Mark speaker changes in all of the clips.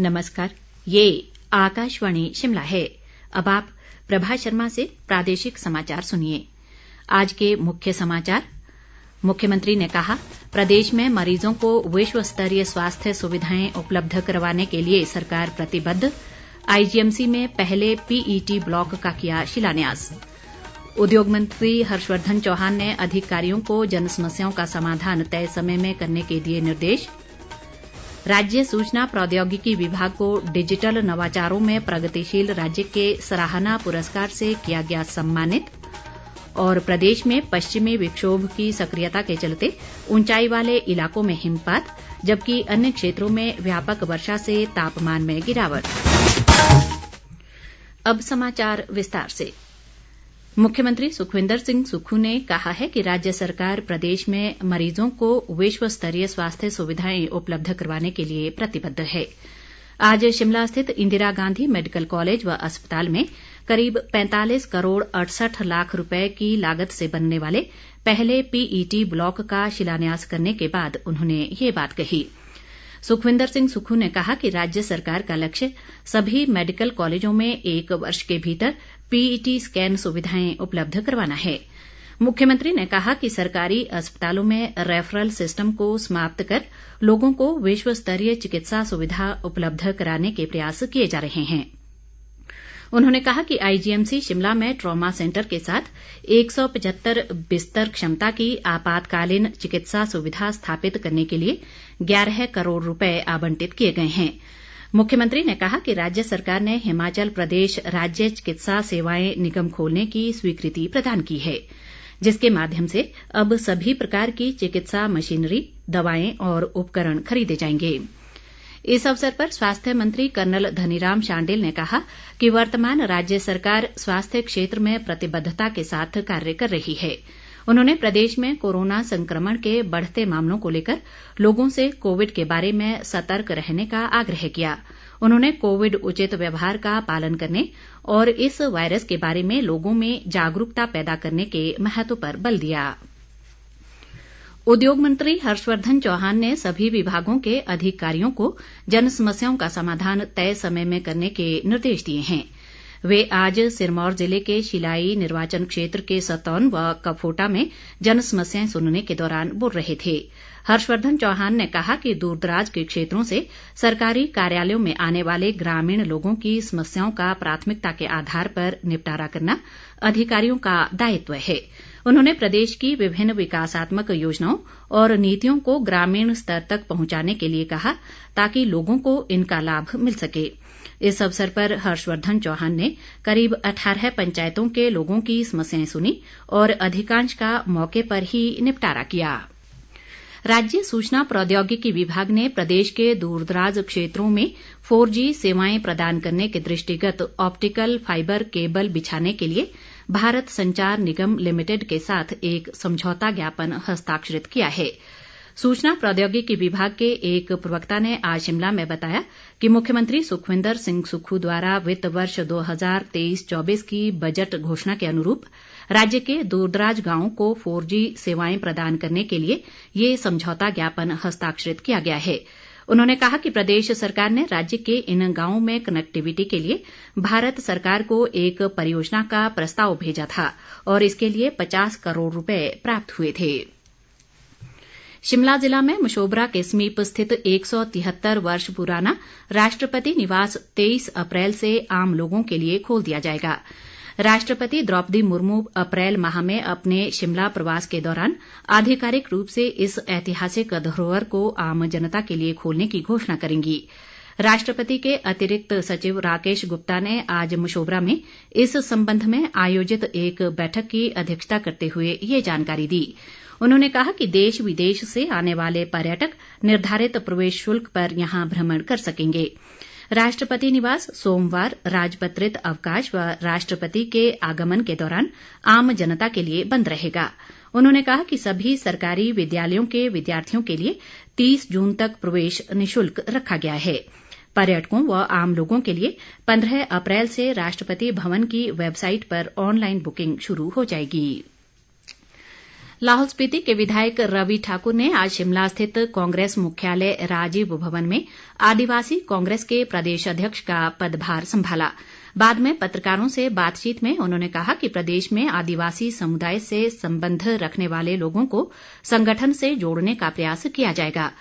Speaker 1: नमस्कार, ये आकाशवाणी शिमला है। अब आप प्रभा शर्मा से प्रादेशिक समाचार सुनिए। आज के मुख्य समाचार। मुख्यमंत्री ने कहा, प्रदेश में मरीजों को विश्व स्तरीय स्वास्थ्य सुविधाएं उपलब्ध करवाने के लिए सरकार प्रतिबद्ध। आईजीएमसी में पहले पीईटी ब्लॉक का किया शिलान्यास। उद्योग मंत्री हर्षवर्धन चौहान ने अधिकारियों को जन समस्याओं का समाधान तय समय में करने के दिए निर्देश। राज्य सूचना प्रौद्योगिकी विभाग को डिजिटल नवाचारों में प्रगतिशील राज्य के सराहना पुरस्कार से किया गया सम्मानित। और प्रदेश में पश्चिमी विक्षोभ की सक्रियता के चलते ऊंचाई वाले इलाकों में हिमपात, जबकि अन्य क्षेत्रों में व्यापक वर्षा से तापमान में गिरावट। अब समाचार विस्तार से। मुख्यमंत्री सुखविंदर सिंह सुक्खू ने कहा है कि राज्य सरकार प्रदेश में मरीजों को विश्व स्तरीय स्वास्थ्य सुविधाएं उपलब्ध करवाने के लिए प्रतिबद्ध है। आज शिमला स्थित इंदिरा गांधी मेडिकल कॉलेज व अस्पताल में करीब 45 करोड़ 68 लाख रुपए की लागत से बनने वाले पहले पीईटी ब्लॉक का शिलान्यास करने के बाद उन्होंने ये बात कही। सुखविंदर सिंह सुक्खू ने कहा कि राज्य सरकार का लक्ष्य सभी मेडिकल कॉलेजों में 1 वर्ष के भीतर पीईटी स्कैन सुविधाएं उपलब्ध करवाना है। मुख्यमंत्री ने कहा कि सरकारी अस्पतालों में रेफरल सिस्टम को समाप्त कर लोगों को विश्व स्तरीय चिकित्सा सुविधा उपलब्ध कराने के प्रयास किए जा रहे हैं। उन्होंने कहा कि आईजीएमसी शिमला में ट्रॉमा सेंटर के साथ 175 बिस्तर क्षमता की आपातकालीन चिकित्सा सुविधा स्थापित करने के लिए 11 करोड़ रुपए आवंटित किए गए हैं। मुख्यमंत्री ने कहा कि राज्य सरकार ने हिमाचल प्रदेश राज्य चिकित्सा सेवाएं निगम खोलने की स्वीकृति प्रदान की है, जिसके माध्यम से अब सभी प्रकार की चिकित्सा मशीनरी, दवाएं और उपकरण खरीदे जाएंगे। इस अवसर पर स्वास्थ्य मंत्री कर्नल धनीराम शांडिल ने कहा कि वर्तमान राज्य सरकार स्वास्थ्य क्षेत्र में प्रतिबद्धता के साथ कार्य कर रही है। उन्होंने प्रदेश में कोरोना संक्रमण के बढ़ते मामलों को लेकर लोगों से कोविड के बारे में सतर्क रहने का आग्रह किया। उन्होंने कोविड उचित व्यवहार का पालन करने और इस वायरस के बारे में लोगों में जागरूकता पैदा करने के महत्व पर बल दिया। उद्योग मंत्री हर्षवर्धन चौहान ने सभी विभागों के अधिकारियों को जन समस्याओं का समाधान तय समय में करने के निर्देश दिए हैं। वे आज सिरमौर जिले के शिलाई निर्वाचन क्षेत्र के सतौन व कफोटा में जन समस्याएं सुनने के दौरान बोल रहे थे। हर्षवर्धन चौहान ने कहा कि दूरदराज के क्षेत्रों से सरकारी कार्यालयों में आने वाले ग्रामीण लोगों की समस्याओं का प्राथमिकता के आधार पर निपटारा करना अधिकारियों का दायित्व है। उन्होंने प्रदेश की विभिन्न विकासात्मक योजनाओं और नीतियों को ग्रामीण स्तर तक पहुंचाने के लिए कहा, ताकि लोगों को इनका लाभ मिल सके। इस अवसर पर हर्षवर्धन चौहान ने करीब 18 पंचायतों के लोगों की समस्याएं सुनी और अधिकांश का मौके पर ही निपटारा किया। राज्य सूचना प्रौद्योगिकी विभाग ने प्रदेश के दूरदराज क्षेत्रों में 4G सेवाएं प्रदान करने के दृष्टिगत ऑप्टिकल फाइबर केबल बिछाने के लिए भारत संचार निगम लिमिटेड के साथ एक समझौता ज्ञापन हस्ताक्षरित किया है। सूचना प्रौद्योगिकी विभाग के एक प्रवक्ता ने आज शिमला में बताया कि मुख्यमंत्री सुखविंदर सिंह सुक्खू द्वारा वित्त वर्ष 2023-24 की बजट घोषणा के अनुरूप राज्य के दूरदराज गांवों को 4G सेवाएं प्रदान करने के लिए ये समझौता ज्ञापन हस्ताक्षरित किया गया है। उन्होंने कहा कि प्रदेश सरकार ने राज्य के इन गांवों में कनेक्टिविटी के लिए भारत सरकार को एक परियोजना का प्रस्ताव भेजा था और इसके लिए 50 करोड़ रुपए प्राप्त हुए थे। शिमला जिला में मशोबरा के समीप स्थित 173 वर्ष पुराना राष्ट्रपति निवास 23 अप्रैल से आम लोगों के लिए खोल दिया जाएगा। राष्ट्रपति द्रौपदी मुर्मू अप्रैल माह में अपने शिमला प्रवास के दौरान आधिकारिक रूप से इस ऐतिहासिक धरोहर को आम जनता के लिए खोलने की घोषणा करेंगी। राष्ट्रपति के अतिरिक्त सचिव राकेश गुप्ता ने आज मशोबरा में इस संबंध में आयोजित एक बैठक की अध्यक्षता करते हुए ये जानकारी दी। उन्होंने कहा कि देश विदेश से आने वाले पर्यटक निर्धारित प्रवेश शुल्क पर यहां भ्रमण कर सकेंगे। राष्ट्रपति निवास सोमवार, राजपत्रित अवकाश व राष्ट्रपति के आगमन के दौरान आम जनता के लिए बंद रहेगा। उन्होंने कहा कि सभी सरकारी विद्यालयों के विद्यार्थियों के लिए 30 जून तक प्रवेश निःशुल्क रखा गया है। पर्यटकों व आम लोगों के लिए 15 अप्रैल से राष्ट्रपति भवन की वेबसाइट पर ऑनलाइन बुकिंग शुरू हो जाएगी। लाहौल स्पीति के विधायक रवि ठाकुर ने आज शिमला स्थित कांग्रेस मुख्यालय राजीव भवन में आदिवासी कांग्रेस के प्रदेश अध्यक्ष का पदभार संभाला। बाद में पत्रकारों से बातचीत में उन्होंने कहा कि प्रदेश में आदिवासी समुदाय से संबंध रखने वाले लोगों को संगठन से जोड़ने का प्रयास किया जाएगा।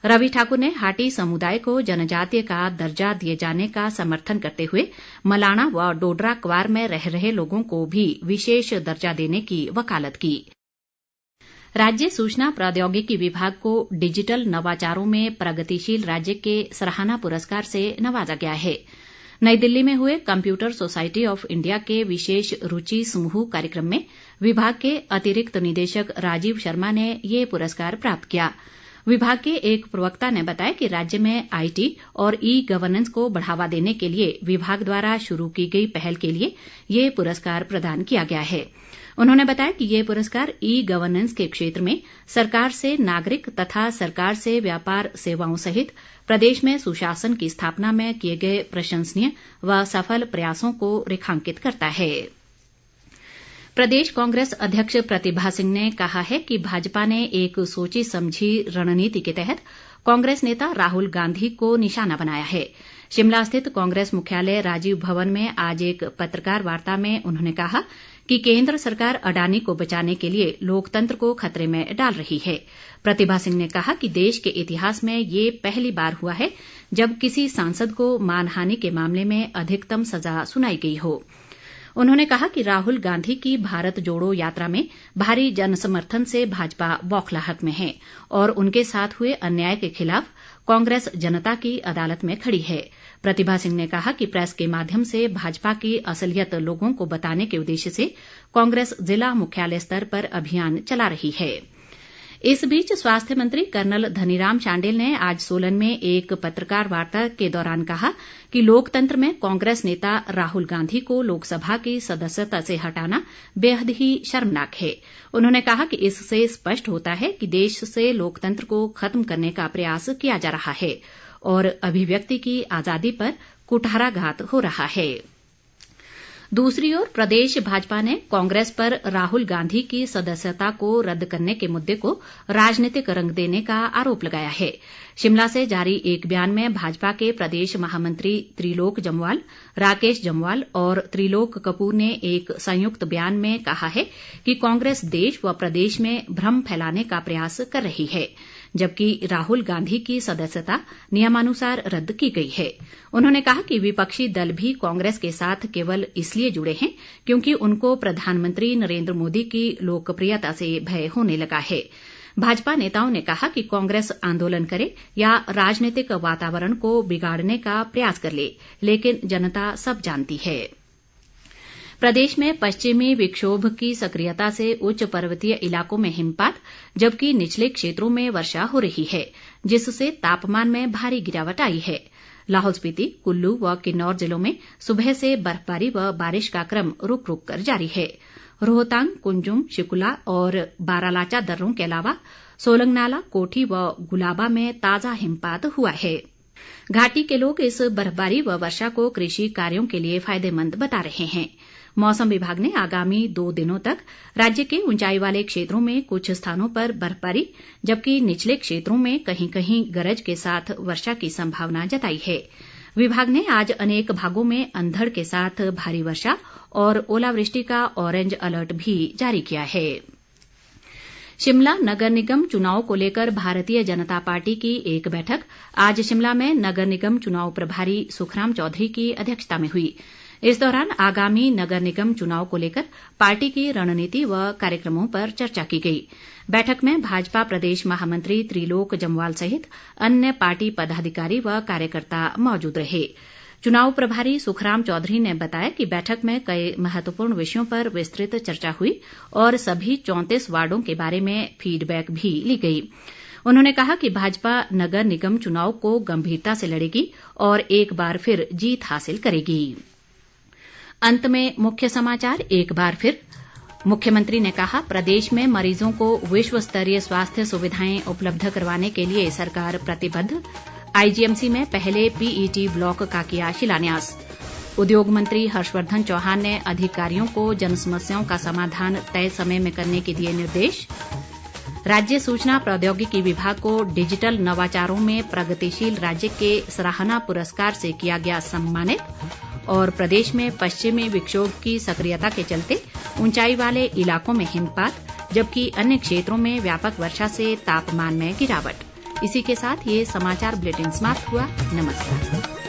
Speaker 1: रवि ठाकुर ने हाटी समुदाय को जनजातीय का दर्जा दिए जाने का समर्थन करते हुए मलाणा व डोडरा क्वार में रह रहे लोगों को भी विशेष दर्जा देने की वकालत की। राज्य सूचना प्रौद्योगिकी विभाग को डिजिटल नवाचारों में प्रगतिशील राज्य के सराहना पुरस्कार से नवाजा गया है। नई दिल्ली में हुए कंप्यूटर सोसाइटी ऑफ इंडिया के विशेष रुचि समूह कार्यक्रम में विभाग के अतिरिक्त निदेशक राजीव शर्मा ने ये पुरस्कार प्राप्त किया। विभाग के एक प्रवक्ता ने बताया कि राज्य में IT और E-गवर्नेंस को बढ़ावा देने के लिए विभाग द्वारा शुरू की गई पहल के लिए ये पुरस्कार प्रदान किया गया है। उन्होंने बताया कि ये पुरस्कार E-गवर्नेंस के क्षेत्र में सरकार से नागरिक तथा सरकार से व्यापार सेवाओं सहित प्रदेश में सुशासन की स्थापना में किए गए प्रशंसनीय व सफल प्रयासों को रेखांकित करता है। प्रदेश कांग्रेस अध्यक्ष प्रतिभा सिंह ने कहा है कि भाजपा ने एक सोची समझी रणनीति के तहत कांग्रेस नेता राहुल गांधी को निशाना बनाया है। शिमला स्थित कांग्रेस मुख्यालय राजीव भवन में आज एक पत्रकार वार्ता में उन्होंने कहा कि केंद्र सरकार अडानी को बचाने के लिए लोकतंत्र को खतरे में डाल रही है। प्रतिभा सिंह ने कहा कि देश के इतिहास में ये पहली बार हुआ है जब किसी सांसद को मानहानि के मामले में अधिकतम सजा सुनाई गई हो। उन्होंने कहा कि राहुल गांधी की भारत जोड़ो यात्रा में भारी जनसमर्थन से भाजपा बौखलाहट में है और उनके साथ हुए अन्याय के खिलाफ कांग्रेस जनता की अदालत में खड़ी है। प्रतिभा सिंह ने कहा कि प्रेस के माध्यम से भाजपा की असलियत लोगों को बताने के उद्देश्य से कांग्रेस जिला मुख्यालय स्तर पर अभियान चला रही है। इस बीच स्वास्थ्य मंत्री कर्नल धनीराम शांडिल ने आज सोलन में एक पत्रकार वार्ता के दौरान कहा कि लोकतंत्र में कांग्रेस नेता राहुल गांधी को लोकसभा की सदस्यता से हटाना बेहद ही शर्मनाक है। उन्होंने कहा कि इससे स्पष्ट होता है कि देश से लोकतंत्र को खत्म करने का प्रयास किया जा रहा है और अभिव्यक्ति की आजादी पर कुठाराघात हो रहा है। दूसरी ओर प्रदेश भाजपा ने कांग्रेस पर राहुल गांधी की सदस्यता को रद्द करने के मुद्दे को राजनीतिक रंग देने का आरोप लगाया है। शिमला से जारी एक बयान में भाजपा के प्रदेश महामंत्री त्रिलोक जम्वाल, राकेश जम्वाल और त्रिलोक कपूर ने एक संयुक्त बयान में कहा है कि कांग्रेस देश व प्रदेश में भ्रम फैलाने का प्रयास कर रही है, जबकि राहुल गांधी की सदस्यता नियमानुसार रद्द की गई है। उन्होंने कहा कि विपक्षी दल भी कांग्रेस के साथ केवल इसलिए जुड़े हैं क्योंकि उनको प्रधानमंत्री नरेंद्र मोदी की लोकप्रियता से भय होने लगा है। भाजपा नेताओं ने कहा कि कांग्रेस आंदोलन करे या राजनीतिक वातावरण को बिगाड़ने का प्रयास कर ले, लेकिन जनता सब जानती है। प्रदेश में पश्चिमी विक्षोभ की सक्रियता से उच्च पर्वतीय इलाकों में हिमपात जबकि निचले क्षेत्रों में वर्षा हो रही है, जिससे तापमान में भारी गिरावट आई है। लाहौल स्पीति, कुल्लू व किन्नौर जिलों में सुबह से बर्फबारी व बारिश का क्रम रुक रुक कर जारी है। रोहतांग, कुंजुम, शिकुला और बारालाचा दर्रों के अलावा सोलंगनाला, कोठी व गुलाबा में ताजा हिमपात हुआ है। घाटी के लोग इस बर्फबारी व वर्षा को कृषि कार्यों के लिए फायदेमंद बता रहे हैं। मौसम विभाग ने आगामी 2 दिनों तक राज्य के ऊंचाई वाले क्षेत्रों में कुछ स्थानों पर बर्फबारी जबकि निचले क्षेत्रों में कहीं कहीं गरज के साथ वर्षा की संभावना जताई है। विभाग ने आज अनेक भागों में अंधड़ के साथ भारी वर्षा और ओलावृष्टि का ऑरेंज अलर्ट भी जारी किया है। शिमला नगर निगम चुनाव को लेकर भारतीय जनता पार्टी की एक बैठक आज शिमला में नगर निगम चुनाव प्रभारी सुखराम चौधरी की अध्यक्षता में हुई। इस दौरान आगामी नगर निगम चुनाव को लेकर पार्टी की रणनीति व कार्यक्रमों पर चर्चा की गई। बैठक में भाजपा प्रदेश महामंत्री त्रिलोक जम्वाल सहित अन्य पार्टी पदाधिकारी व कार्यकर्ता मौजूद रहे। चुनाव प्रभारी सुखराम चौधरी ने बताया कि बैठक में कई महत्वपूर्ण विषयों पर विस्तृत चर्चा हुई और सभी 34 वार्डों के बारे में फीडबैक भी ली गई। उन्होंने कहा कि भाजपा नगर निगम चुनाव को गंभीरता से लड़ेगी और एक बार फिर जीत हासिल करेगी। अंत में मुख्य समाचार एक बार फिर। मुख्यमंत्री ने कहा, प्रदेश में मरीजों को विश्व स्तरीय स्वास्थ्य सुविधाएं उपलब्ध करवाने के लिए सरकार प्रतिबद्ध। आईजीएमसी में पहले पीईटी ब्लॉक का किया शिलान्यास। उद्योग मंत्री हर्षवर्धन चौहान ने अधिकारियों को जनसमस्याओं का समाधान तय समय में करने के दिए निर्देश। राज्य सूचना प्रौद्योगिकी विभाग को डिजिटल नवाचारों में प्रगतिशील राज्य के सराहना पुरस्कार से किया गया सम्मानित। और प्रदेश में पश्चिमी विक्षोभ की सक्रियता के चलते ऊंचाई वाले इलाकों में हिमपात, जबकि अन्य क्षेत्रों में व्यापक वर्षा से तापमान में गिरावट। इसी के साथ ये समाचार बुलेटिन समाप्त हुआ। नमस्कार।